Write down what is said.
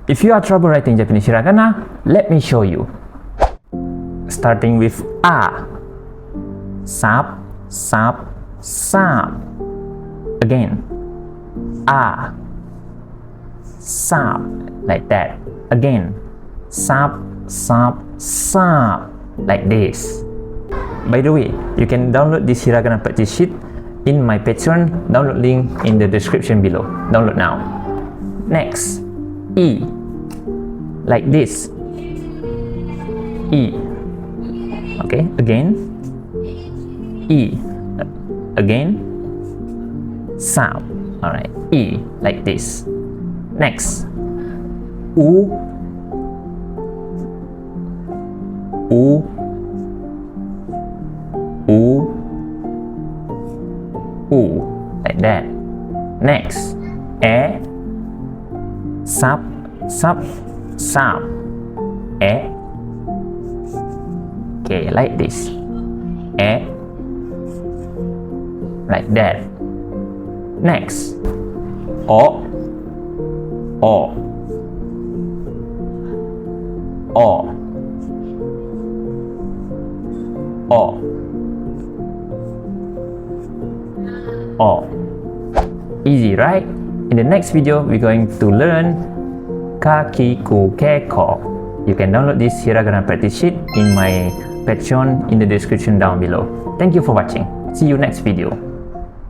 If you are trouble writing Japanese hiragana, let me show you. Starting with a. Sap, sap, sap. Again. A. Sap. Like that. Again. Sap, sap, sap. Like this. By the way, you can download this hiragana practice sheet in my Patreon. Download link in the description below. Download now. Next. E. Like this. E. Okay, again. E. Again. Sap. Alright, E. Like this. Next. U. U. U. U. Like that. Next. E. Sap. Sap. Sap. E. Okay, like this. E. Like that. Next. O. O. O. O. O. Easy, right? In the next video, we're going to learn kakiku keko. You can download this hiragana practice sheet in my Patreon in the description down below. Thank you for watching. See you next video.